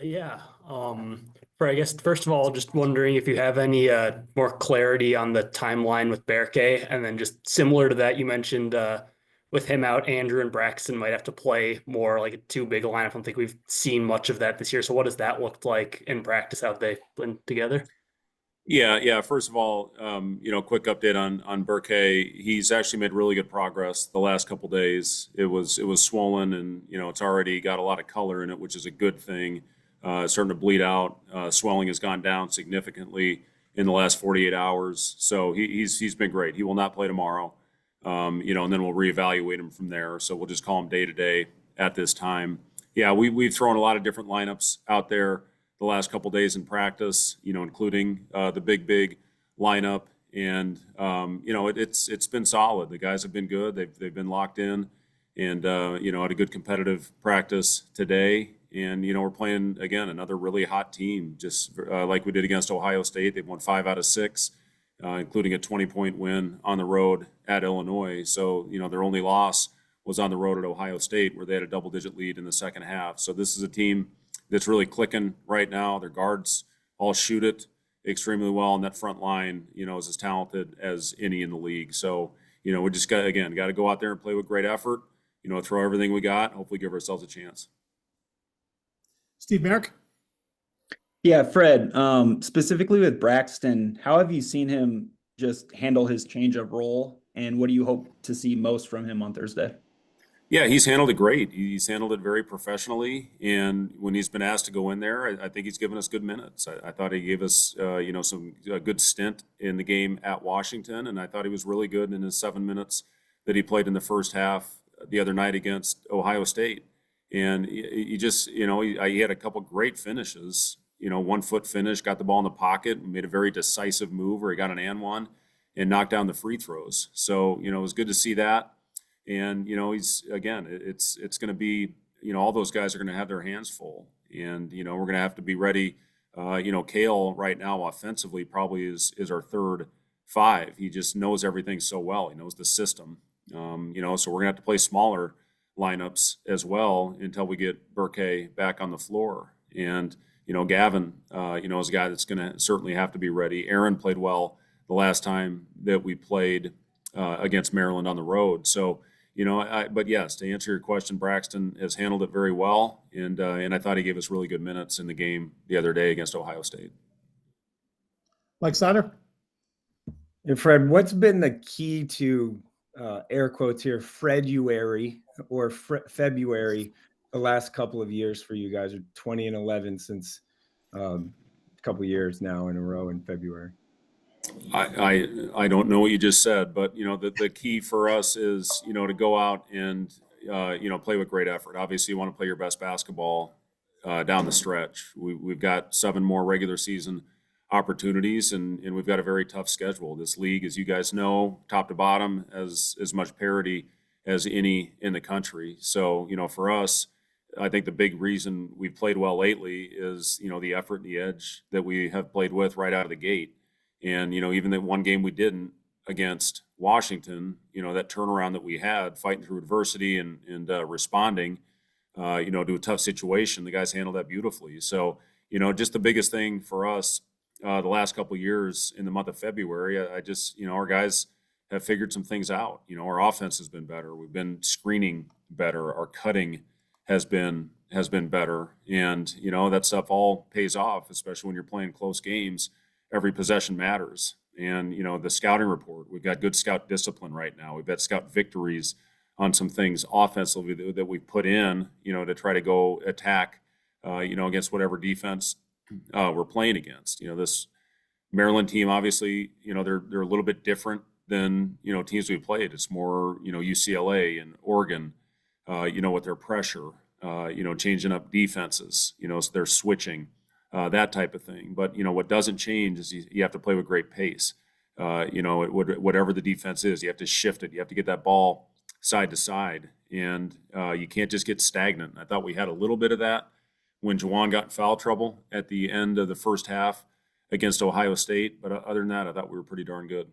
Yeah. I guess first of all, just wondering if you have any more clarity on the timeline with Berkay, and then just similar to that, you mentioned with him out, Andrew and Braxton might have to play more like a two big lineup. I don't think we've seen much of that this year. So what does that look like in practice? How they blend together? Yeah. First of all, quick update on Burke. He's actually made really good progress the last couple days. It was swollen, and it's already got a lot of color in it, which is a good thing. It's starting to bleed out. Swelling has gone down significantly in the last 48 hours. So he's been great. He will not play tomorrow. And then we'll reevaluate him from there. So we'll just call him day to day at this time. Yeah, we've thrown a lot of different lineups out there the last couple days in practice, including the big lineup. And it's been solid. The guys have been good. They've been locked in, and had a good competitive practice today. And we're playing again another really hot team, just like we did against Ohio State. They've won 5 out of 6, including a 20-point win on the road at Illinois. So their only loss was on the road at Ohio State, where they had a double-digit lead in the second half. So this is a team that's really clicking right now. Their guards all shoot it extremely well, and that front line, is as talented as any in the league. So, we just got to go out there and play with great effort, throw everything we got, hopefully give ourselves a chance. Steve Merrick. Yeah, Fred, specifically with Braxton, how have you seen him just handle his change of role, and what do you hope to see most from him on Thursday? Yeah, he's handled it great. He's handled it very professionally, and when he's been asked to go in there, I think he's given us good minutes. I thought he gave us, some a good stint in the game at Washington, and I thought he was really good in his 7 minutes that he played in the first half the other night against Ohio State. And he just, he had a couple great finishes. 1 foot finish, got the ball in the pocket, made a very decisive move where he got an and one and knocked down the free throws. So it was good to see that. And he's again, it's going to be, all those guys are going to have their hands full, and we're going to have to be ready. Kale right now offensively probably is our third five. He just knows everything so well. He knows the system. So we're going to have to play smaller lineups as well until we get Burke back on the floor. And Gavin, is a guy that's going to certainly have to be ready. Aaron played well the last time that we played against Maryland on the road. So, but yes, to answer your question, Braxton has handled it very well, and I thought he gave us really good minutes in the game the other day against Ohio State. Mike Snyder. And Fred, what's been the key to air quotes here, Freduary or February, the last couple of years for you guys, or 20 and 11 since a couple of years now in a row in February? I don't know what you just said, but the key for us is to go out and play with great effort. Obviously, you want to play your best basketball down the stretch. We've got 7 more regular season opportunities, and we've got a very tough schedule. This league, as you guys know, top to bottom, has as much parity as any in the country. So for us, I think the big reason we've played well lately is the effort and the edge that we have played with right out of the gate. And even that one game we didn't against Washington, that turnaround that we had, fighting through adversity and responding, to a tough situation, the guys handled that beautifully. So just the biggest thing for us the last couple of years in the month of February, I just our guys have figured some things out. Our offense has been better. We've been screening better. Our cutting has been better, and that stuff all pays off, especially when you're playing close games. Every possession matters. And, the scouting report, we've got good scout discipline right now. We've got scout victories on some things offensively that we put in, to try to go attack, against whatever defense we're playing against. This Maryland team, obviously, they're a little bit different than, teams we played. It's more, UCLA and Oregon, with their pressure, changing up defenses, so they're switching. That type of thing. But, what doesn't change is you have to play with great pace. Whatever the defense is, you have to shift it. You have to get that ball side to side. And you can't just get stagnant. I thought we had a little bit of that when Juwan got in foul trouble at the end of the first half against Ohio State. But other than that, I thought we were pretty darn good.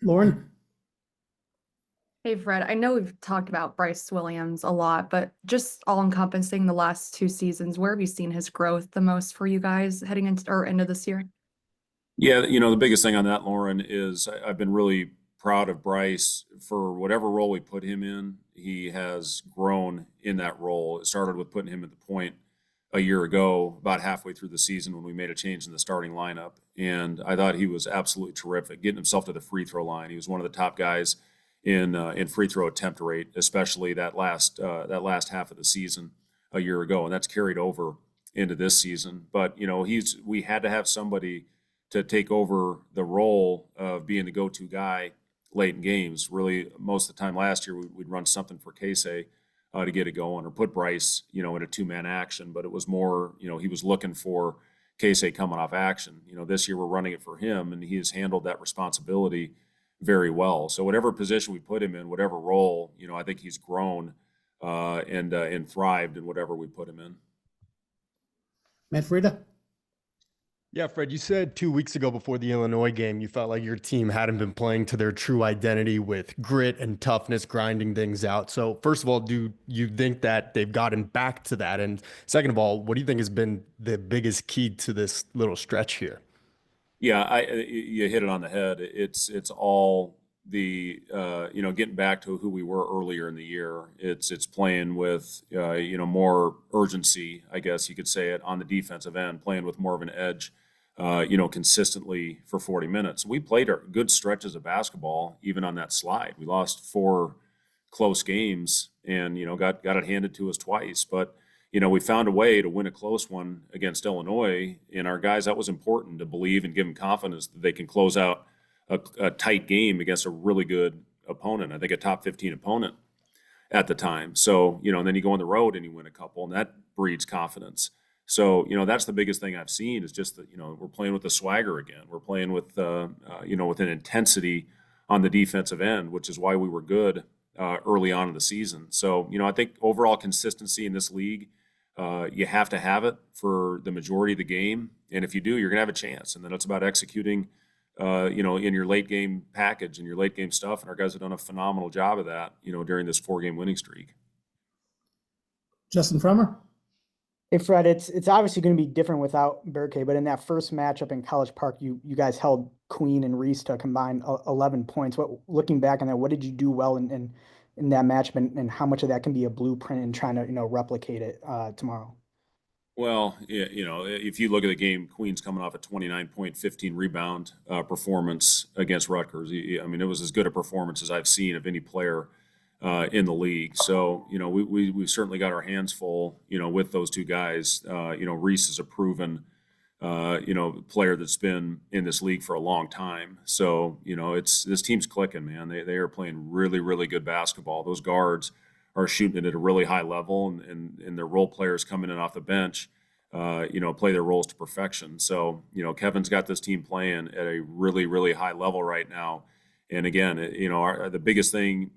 Lauren. Hey Fred, I know we've talked about Bryce Williams a lot, but just all encompassing the last 2 seasons, where have you seen his growth the most for you guys heading into or into this year? Yeah, the biggest thing on that, Lauren, is I've been really proud of Bryce for whatever role we put him in. He has grown in that role. It started with putting him at the point a year ago, about halfway through the season when we made a change in the starting lineup. And I thought he was absolutely terrific, getting himself to the free throw line. He was one of the top guys in free throw attempt rate, especially that last half of the season a year ago, and that's carried over into this season. But we had to have somebody to take over the role of being the go-to guy late in games. Really, most of the time last year, we'd run something for Casey to get it going, or put Bryce, in a two-man action. But it was more, he was looking for Casey coming off action. This year we're running it for him, and he has handled that responsibility very well. So whatever position we put him in, whatever role, I think he's grown and thrived in whatever we put him in. Matt Frida? Yeah, Fred, you said 2 weeks ago before the Illinois game, you felt like your team hadn't been playing to their true identity with grit and toughness, grinding things out. So first of all, do you think that they've gotten back to that? And second of all, what do you think has been the biggest key to this little stretch here? Yeah, you hit it on the head. It's all the getting back to who we were earlier in the year. It's playing with more urgency, I guess you could say it, on the defensive end, playing with more of an edge, consistently for 40 minutes. We played good stretches of basketball even on that slide. We lost 4 close games and got it handed to us twice, but we found a way to win a close one against Illinois, and our guys, that was important to believe and give them confidence that they can close out a tight game against a really good opponent. I think a top 15 opponent at the time. So, and then you go on the road and you win a couple, and that breeds confidence. So, that's the biggest thing I've seen is just that, we're playing with the swagger again. We're playing with, with an intensity on the defensive end, which is why we were good early on in the season. So, I think overall consistency in this league, you have to have it for the majority of the game. And if you do, you're going to have a chance. And then it's about executing, in your late game package and your late game stuff. And our guys have done a phenomenal job of that, during this 4-game winning streak. Justin Frommer? Hey Fred, it's obviously going to be different without Berkay, but in that first matchup in College Park, you guys held Queen and Reese to a combined 11 points. Looking back on that, what did you do well in that matchup, and how much of that can be a blueprint in trying to replicate it tomorrow? Well, if you look at the game, Queen's coming off a 29-point, 15 rebound performance against Rutgers. I mean, it was as good a performance as I've seen of any player in the league. So, we've certainly got our hands full, with those two guys. Reese is a proven, player that's been in this league for a long time. So, this team's clicking, man. They are playing really, really good basketball. Those guards are shooting it at a really high level, and their role players coming in off the bench, play their roles to perfection. So, Kevin's got this team playing at a really, really high level right now. And again, the biggest thing,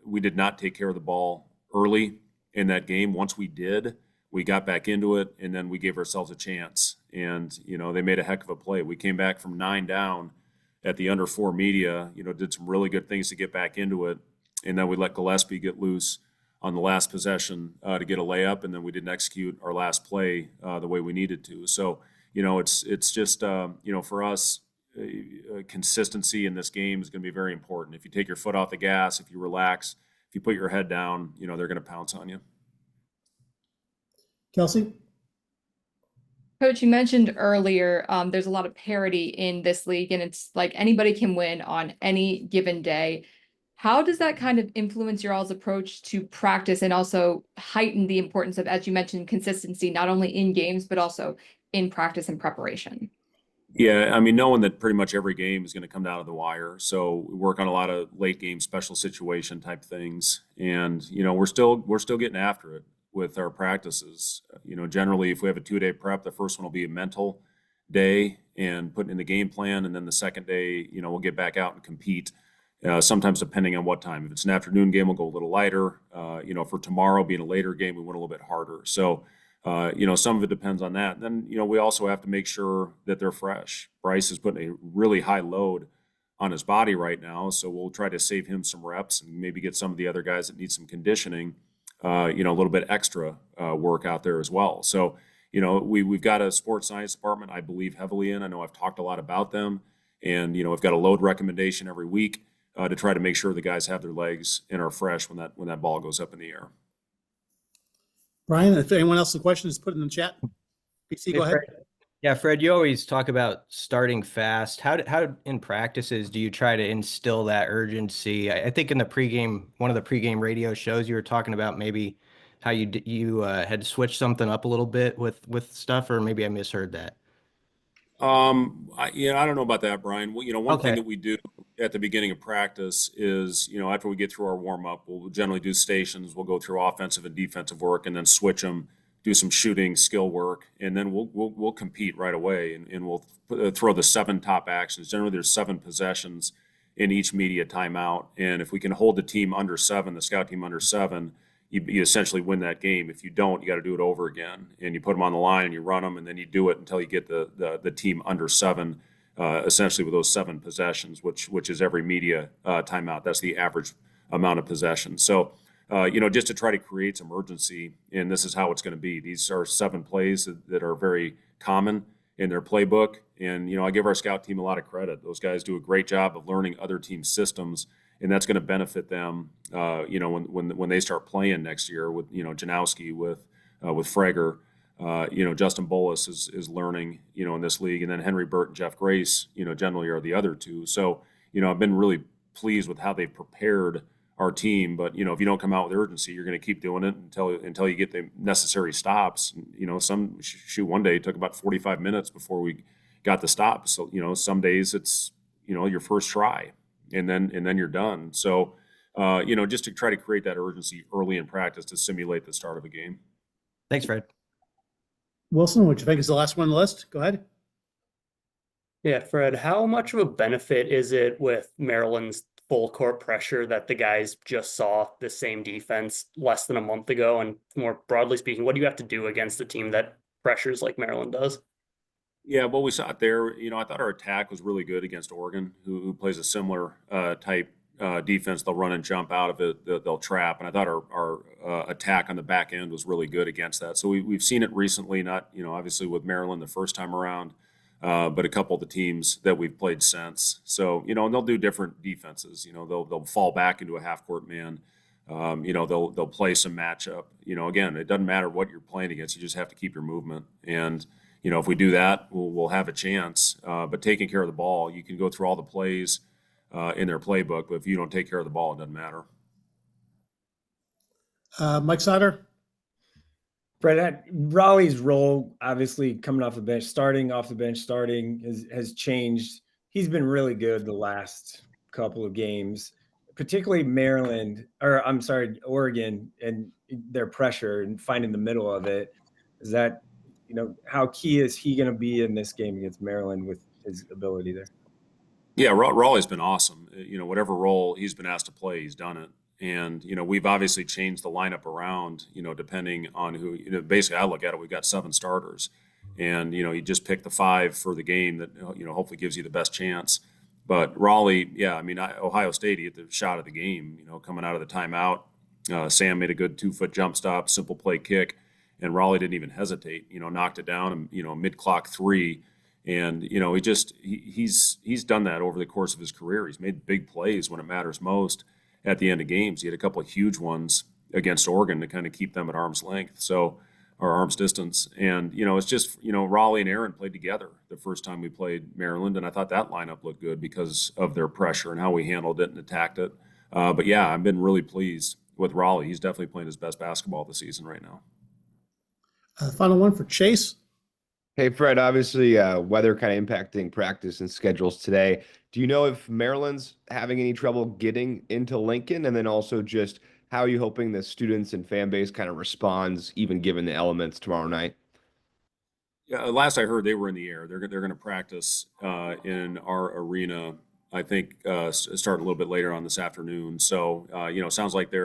we did not take care of the ball early in that game. Once we did, we got back into it, and then we gave ourselves a chance. And, they made a heck of a play. We came back from 9 down at the under 4 media, did some really good things to get back into it. And then we let Gillespie get loose on the last possession to get a layup, and then we didn't execute our last play the way we needed to. So, it's just, for us, consistency in this game is going to be very important. If you take your foot off the gas, if you relax, if you put your head down, they're going to pounce on you. Kelsey? Coach, you mentioned earlier, there's a lot of parity in this league, and it's like anybody can win on any given day. How does that kind of influence your all's approach to practice and also heighten the importance of, as you mentioned, consistency, not only in games, but also in practice and preparation? Yeah, I mean, knowing that pretty much every game is going to come down to the wire. So we work on a lot of late game special situation type things. And, we're still getting after it with our practices. Generally, if we have a 2-day prep, the first one will be a mental day and putting in the game plan. And then the second day, we'll get back out and compete. Sometimes depending on what time. If it's an afternoon game, we'll go a little lighter. For tomorrow being a later game, we went a little bit harder. So, some of it depends on that. And then, we also have to make sure that they're fresh. Bryce is putting a really high load on his body right now. So we'll try to save him some reps and maybe get some of the other guys that need some conditioning, a little bit extra work out there as well. So, we've got a sports science department I believe heavily in. I know I've talked a lot about them, and we've got a load recommendation every week to try to make sure the guys have their legs and are fresh when that ball goes up in the air. Brian, if anyone else has questions, put it in the chat. PC, Hey, go ahead. Fred. Yeah, Fred, you always talk about starting fast. How in practices do you try to instill that urgency? I think in the pregame, one of the pregame radio shows, you were talking about maybe how you had switched something up a little bit with stuff, or maybe I misheard that. I don't know about that, Brian. Well, one thing Okay. that we do at the beginning of practice is, after we get through our warm up, we'll generally do stations. We'll go through offensive and defensive work, and then switch them, do some shooting skill work, and then we'll compete right away, and we'll throw the 7 top actions. Generally, there's 7 possessions in each media timeout, and if we can hold the team under 7, the scout team under 7, you essentially win that game. If you don't, you got to do it over again, and you put them on the line and you run them, and then you do it until you get the team under 7, essentially with those 7 possessions, which is every media timeout. That's the average amount of possessions. So, just to try to create some urgency, and this is how it's going to be. These are 7 plays that are very common in their playbook, and I give our scout team a lot of credit. Those guys do a great job of learning other teams' systems, and that's going to benefit them, when they start playing next year with Janowski, with Frager, Justin Bolus is learning, in this league, and then Henry Burt and Jeff Grace, generally are the other 2. So, I've been really pleased with how they've prepared our team. But if you don't come out with urgency, you're going to keep doing it until you get the necessary stops. One day it took about 45 minutes before we got the stop. So some days it's your first try, and then you're done. So just to try to create that urgency early in practice to simulate the start of a game. Thanks, Fred. Wilson, which I think is the last one on the list. Go ahead. Yeah, Fred, how much of a benefit is it with Maryland's full court pressure that the guys just saw the same defense less than a month ago? And more broadly speaking, what do you have to do against a team that pressures like Maryland does? Yeah, well, we saw it there. I thought our attack was really good against Oregon, who plays a similar type defense. They'll run and jump out of it. They'll trap. And I thought our attack on the back end was really good against that. So we've seen it recently, not, obviously with Maryland the first time around, but a couple of the teams that we've played since. So, and they'll do different defenses. They'll fall back into a half court man. They'll play some matchup. Again, it doesn't matter what you're playing against. You just have to keep your movement. And, if we do that, we'll have a chance. But taking care of the ball, you can go through all the plays in their playbook, but if you don't take care of the ball, it doesn't matter. Mike Sauter. Fred, Raleigh's role, obviously coming off the bench, starting has changed. He's been really good the last couple of games, particularly Oregon and their pressure and finding the middle of it. Is that, how key is he going to be in this game against Maryland with his ability there? Yeah, Raleigh's been awesome. Whatever role he's been asked to play, he's done it. And, we've obviously changed the lineup around, depending on who, basically I look at it, we've got 7 starters. And, you just pick the 5 for the game that, hopefully gives you the best chance. But Raleigh, yeah, Ohio State, he hit the shot of the game, coming out of the timeout. Sam made a good 2-foot jump stop, simple play kick, and Raleigh didn't even hesitate, knocked it down, and, mid-clock 3. And, he's done that over the course of his career. He's made big plays when it matters most at the end of games. He had a couple of huge ones against Oregon to kind of keep them at arm's length, or arm's distance. And, it's just, Raleigh and Aaron played together the first time we played Maryland, and I thought that lineup looked good because of their pressure and how we handled it and attacked it. But yeah, I've been really pleased with Raleigh. He's definitely playing his best basketball this season right now. Final one for Chase. Hey, Fred, obviously weather kind of impacting practice and schedules today. Do you know if Maryland's having any trouble getting into Lincoln? And then also just how are you hoping the students and fan base kind of responds, even given the elements tomorrow night? Yeah, last I heard, they were in the air. They're going to practice in our arena, I think, start a little bit later on this afternoon. So, sounds like they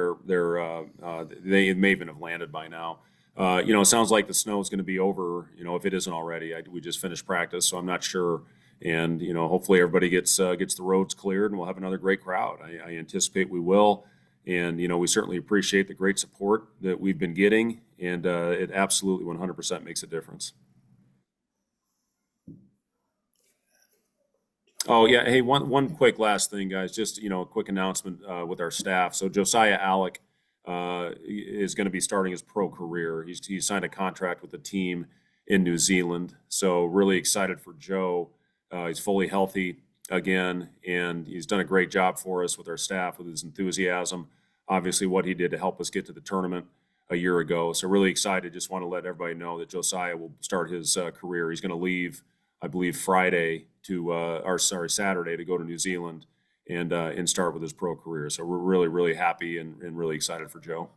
may even have landed by now. It sounds like the snow is going to be over, if it isn't already. We just finished practice, so I'm not sure And, you know, hopefully everybody gets the roads cleared and we'll have another great crowd. I anticipate we will. And, you know, we certainly appreciate the great support that we've been getting, and it absolutely 100% makes a difference. Oh yeah, hey, one quick last thing, guys. Just, you know, a quick announcement with our staff. So Josiah Alec is going to be starting his pro career. He's signed a contract with the team in New Zealand. So really excited for Joe. He's fully healthy again, and he's done a great job for us with our staff, with his enthusiasm. Obviously, what he did to help us get to the tournament a year ago. So really excited. Just want to let everybody know that Josiah will start his career. He's going to leave, I believe, Saturday to go to New Zealand and start with his pro career. So we're really, really happy and really excited for Joe.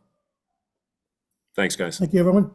Thanks, guys. Thank you, everyone.